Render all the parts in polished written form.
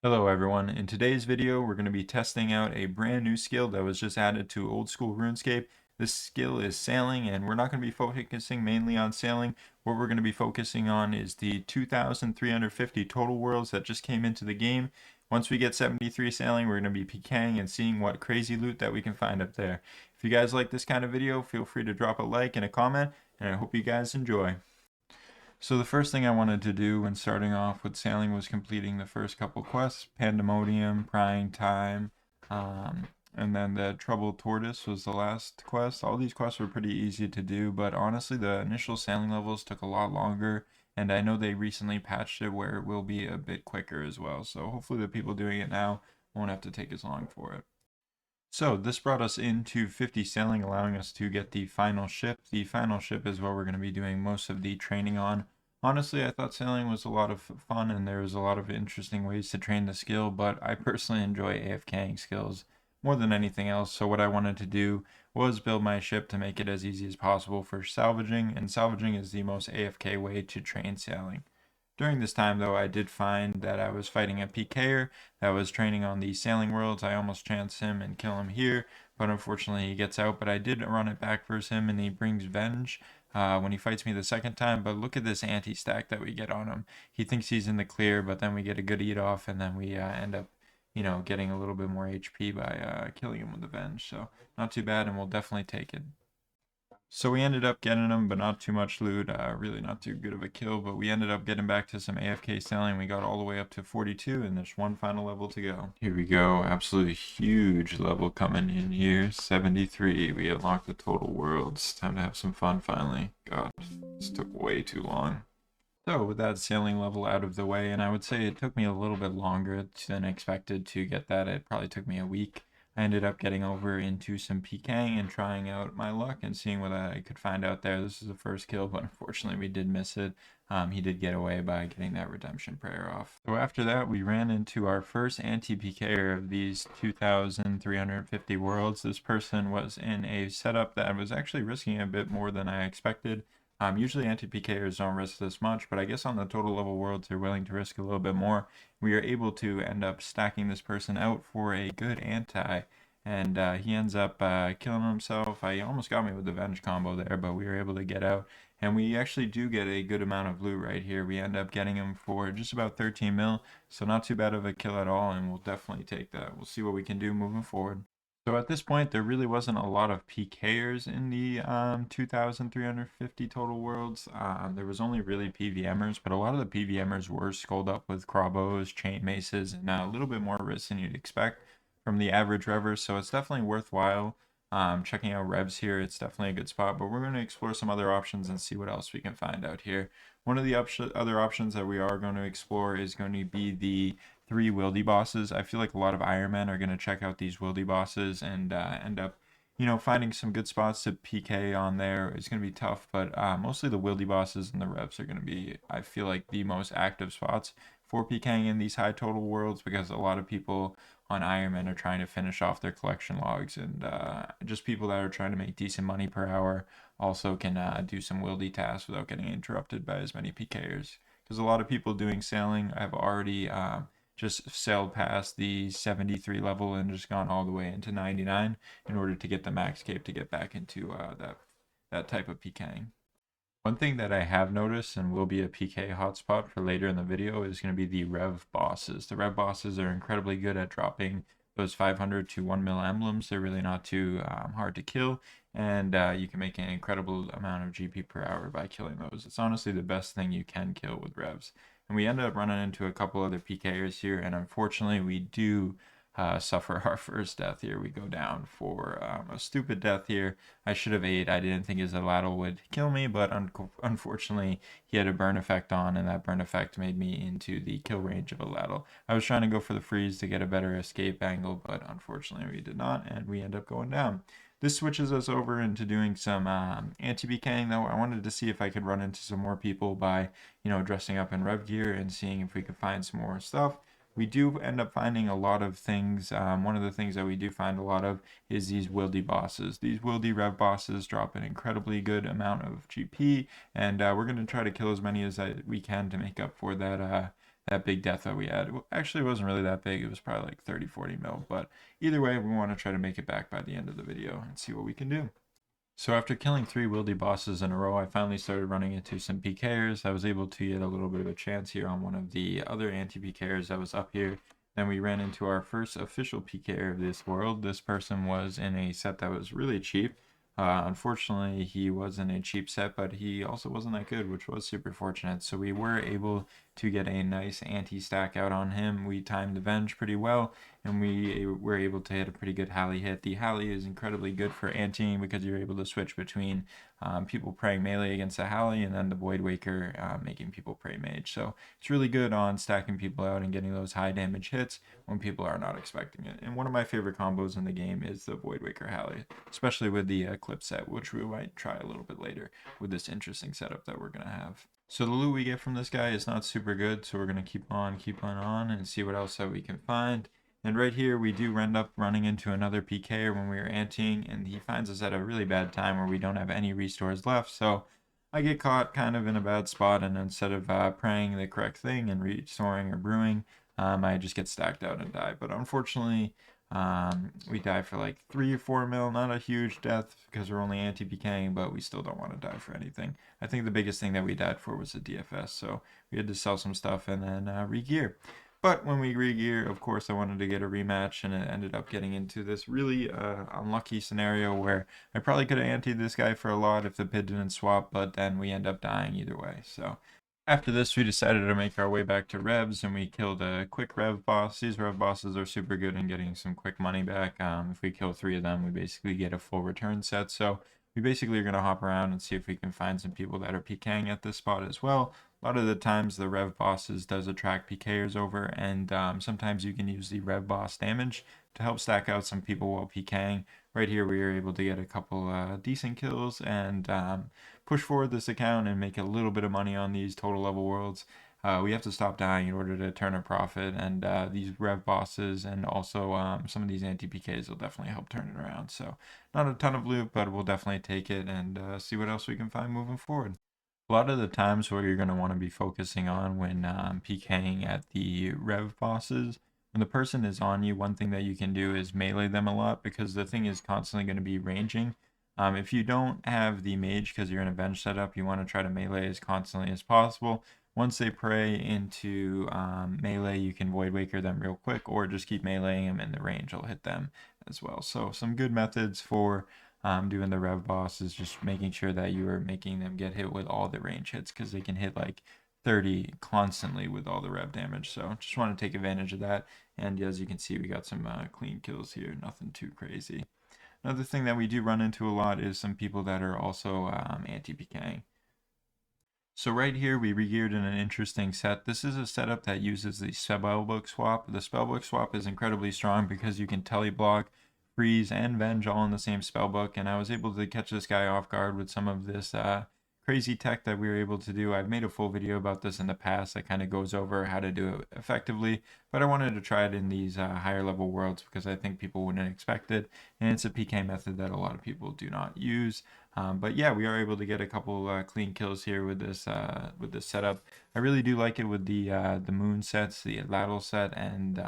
Hello everyone, in today's video we're going to be testing out a brand new skill that was just added to old school RuneScape. This skill is sailing, and we're not going to be focusing mainly on sailing. What we're going to be focusing on is the 2,350 total worlds that just came into the game. Once we get 73 sailing, we're going to be PKing and seeing what crazy loot that we can find up there. If you guys like this kind of video, feel free to drop a like and a comment, and I hope you guys enjoy. So the first thing I wanted to do when starting off with sailing was completing the first couple quests, Pandemonium, Prying Time, and then the Troubled Tortoise was the last quest. All these quests were pretty easy to do, but honestly the initial sailing levels took a lot longer, and I know they recently patched it where it will be a bit quicker as well, so hopefully the people doing it now won't have to take as long for it. So this brought us into 50 sailing, allowing us to get the final ship. The final ship is what we're going to be doing most of the training on. Honestly, I thought sailing was a lot of fun and there was a lot of interesting ways to train the skill, but I personally enjoy AFKing skills more than anything else. So what I wanted to do was build my ship to make it as easy as possible for salvaging, and salvaging is the most AFK way to train sailing. During this time, though, I did find that I was fighting a PKer that was training on the sailing worlds. I almost chance him and kill him here, but unfortunately he gets out. But I did run it back versus him, and he brings Venge when he fights me the second time. But look at this anti-stack that we get on him. He thinks he's in the clear, but then we get a good eat off, and then we end up, getting a little bit more HP by killing him with the Venge. So not too bad, and we'll definitely take it. So we ended up getting them, but not too much loot. Really not too good of a kill, but we ended up getting back to some AFK selling. We got all the way up to 42, and there's one final level to go. Here we go. Absolutely huge level coming in here. 73. We unlocked the total worlds. Time to have some fun finally. God, this took way too long. So with that sailing level out of the way, and I would say it took me a little bit longer than expected to get that. It probably took me a week. I ended up getting over into some PKing and trying out my luck and seeing what I could find out there. This is the first kill, but unfortunately we did miss it. He did get away by getting that redemption prayer off. So after that, we ran into our first anti-PKer of these 2,350 worlds. This person was in a setup that was actually risking a bit more than I expected. Usually anti-PKers don't risk this much, but I guess on the total level worlds they're willing to risk a little bit more. We are able to end up stacking this person out for a good anti, and he ends up killing himself. He almost got me with the Venge combo there, but we were able to get out, and we actually do get a good amount of loot right here. We end up getting him for just about 13 mil, so not too bad of a kill at all, and we'll definitely take that. We'll see what we can do moving forward. So at this point, there really wasn't a lot of PKers in the 2,350 total worlds. There was only really PVMers, but a lot of the PVMers were skulled up with Crobos, Chain Maces, and a little bit more risk than you'd expect from the average Revers. So it's definitely worthwhile checking out Revs here. It's definitely a good spot, but we're going to explore some other options and see what else we can find out here. One of the other options that we are going to explore is going to be the 3 wildy bosses. I feel like a lot of Iron Men are going to check out these wildy bosses and end up, finding some good spots to PK on there. It's going to be tough, but mostly the wildy bosses and the revs are going to be, I feel like, the most active spots for PKing in these high total worlds, because a lot of people on Iron Man are trying to finish off their collection logs, and just people that are trying to make decent money per hour also can do some wildy tasks without getting interrupted by as many PKers. Because a lot of people doing sailing have already just sailed past the 73 level and just gone all the way into 99 in order to get the max cape to get back into that type of PKing. One thing that I have noticed and will be a PK hotspot for later in the video is going to be the Rev bosses. The Rev bosses are incredibly good at dropping those 500 to 1 mil emblems. They're really not too hard to kill, and you can make an incredible amount of GP per hour by killing those. It's honestly the best thing you can kill with Revs. And we ended up running into a couple other PKers here, and unfortunately we do suffer our first death here. We go down for a stupid death here. I should have ate. I didn't think his Aladdle would kill me, but unfortunately he had a burn effect on, and that burn effect made me into the kill range of Aladdle. I was trying to go for the freeze to get a better escape angle, but unfortunately we did not, and we end up going down. This switches us over into doing some anti-PKing, though. I wanted to see if I could run into some more people by, dressing up in rev gear and seeing if we could find some more stuff. We do end up finding a lot of things. One of the things that we do find a lot of is these wildy bosses. These wildy rev bosses drop an incredibly good amount of GP, and we're going to try to kill as many as we can to make up for that big death that we had. Actually, it wasn't really that big. It was probably like 30-40 mil. But either way, we want to try to make it back by the end of the video and see what we can do. So after killing 3 wieldy bosses in a row, I finally started running into some PKers. I was able to get a little bit of a chance here on one of the other anti-PKers that was up here. Then we ran into our first official PKer of this world. This person was in a set that was really cheap. Unfortunately, he wasn't a cheap set, but he also wasn't that good, which was super fortunate. So we were able to get a nice anti-stack out on him. We timed the Venge pretty well, and we were able to hit a pretty good Halley hit. The Halley is incredibly good for anteing because you're able to switch between people praying melee against the Halley and then the Void Waker making people pray mage. So it's really good on stacking people out and getting those high damage hits when people are not expecting it. And one of my favorite combos in the game is the Void Waker Halley, especially with the Eclipse set, which we might try a little bit later with this interesting setup that we're going to have. So the loot we get from this guy is not super good, so we're going to keep on and see what else that we can find. And right here, we do end up running into another PKer when we were anteing, and he finds us at a really bad time where we don't have any restores left. So I get caught kind of in a bad spot, and instead of praying the correct thing and restoring or brewing, I just get stacked out and die. But unfortunately, we die for like 3 or 4 mil, not a huge death because we're only anti-PKing, but we still don't want to die for anything. I think the biggest thing that we died for was the DFS, so we had to sell some stuff and then re-gear. But when we re-gear, of course, I wanted to get a rematch, and it ended up getting into this really unlucky scenario where I probably could have anteed this guy for a lot if the pid didn't swap, but then we end up dying either way. So after this, we decided to make our way back to Revs, and we killed a quick Rev boss. These Rev bosses are super good in getting some quick money back. If we kill 3 of them, we basically get a full return set. So we basically are going to hop around and see if we can find some people that are PKing at this spot as well. A lot of the times the Rev bosses does attract PKers over, and sometimes you can use the Rev boss damage to help stack out some people while PKing. Right here we were able to get a couple decent kills and push forward this account and make a little bit of money on these total level worlds. We have to stop dying in order to turn a profit, and these Rev bosses and also some of these anti-PKs will definitely help turn it around. So not a ton of loot, but we'll definitely take it and see what else we can find moving forward. A lot of the times where you're going to want to be focusing on when PKing at the Rev bosses, when the person is on you, one thing that you can do is melee them a lot because the thing is constantly going to be ranging. If you don't have the mage because you're in a bench setup, you want to try to melee as constantly as possible. Once they pray into melee, you can Void Waker them real quick, or just keep meleeing them and the range will hit them as well. So some good methods for doing the Rev boss is just making sure that you are making them get hit with all the range hits, because they can hit like 30 constantly with all the Rev damage. So just want to take advantage of that. And as you can see, we got some clean kills here, nothing too crazy. Another thing that we do run into a lot is some people that are also anti-PKing. So right here we regeared in an interesting set. This is a setup that uses the spellbook swap. The spellbook swap is incredibly strong because you can teleblock, freeze, and venge all in the same spellbook, and I was able to catch this guy off guard with some of this crazy tech that we were able to do. I've made a full video about this in the past that kind of goes over how to do it effectively, but I wanted to try it in these higher level worlds because I think people wouldn't expect it, and it's a PK method that a lot of people do not use. But yeah, we are able to get a couple clean kills here with this setup. I really do like it with the moon sets, the ladle set, and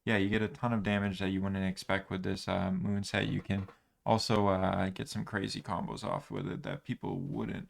yeah, you get a ton of damage that you wouldn't expect with this moon set. You can also get some crazy combos off with it that people wouldn't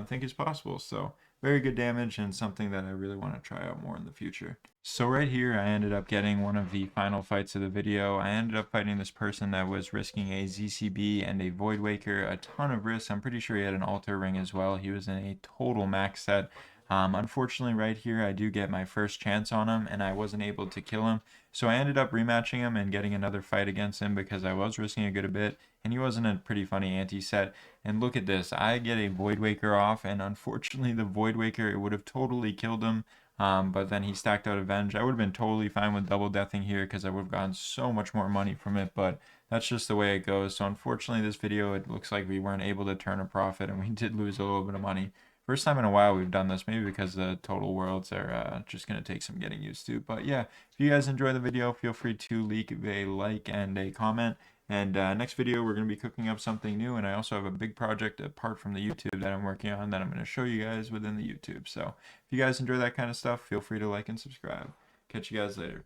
think is possible. So very good damage and something that I really want to try out more in the future. So right here, I ended up getting one of the final fights of the video. I ended up fighting this person that was risking a ZCB and a Void Waker, a ton of risks. I'm pretty sure he had an altar ring as well. He was in a total max set. Unfortunately, right here, I do get my first chance on him, and I wasn't able to kill him. So I ended up rematching him and getting another fight against him because I was risking a good bit, and he was in a pretty funny anti-set. And look at this, I get a Void Waker off, and unfortunately the Void Waker, it would have totally killed him, but then he stacked out Avenge. I would have been totally fine with double deathing here because I would have gotten so much more money from it, but that's just the way it goes. So unfortunately this video, it looks like we weren't able to turn a profit, and we did lose a little bit of money. First time in a while we've done this, maybe because the total worlds are just going to take some getting used to. But yeah, if you guys enjoy the video, feel free to leave a like and a comment. And next video, we're going to be cooking up something new, and I also have a big project apart from the YouTube that I'm working on that I'm going to show you guys within the YouTube. So if you guys enjoy that kind of stuff, feel free to like and subscribe. Catch you guys later.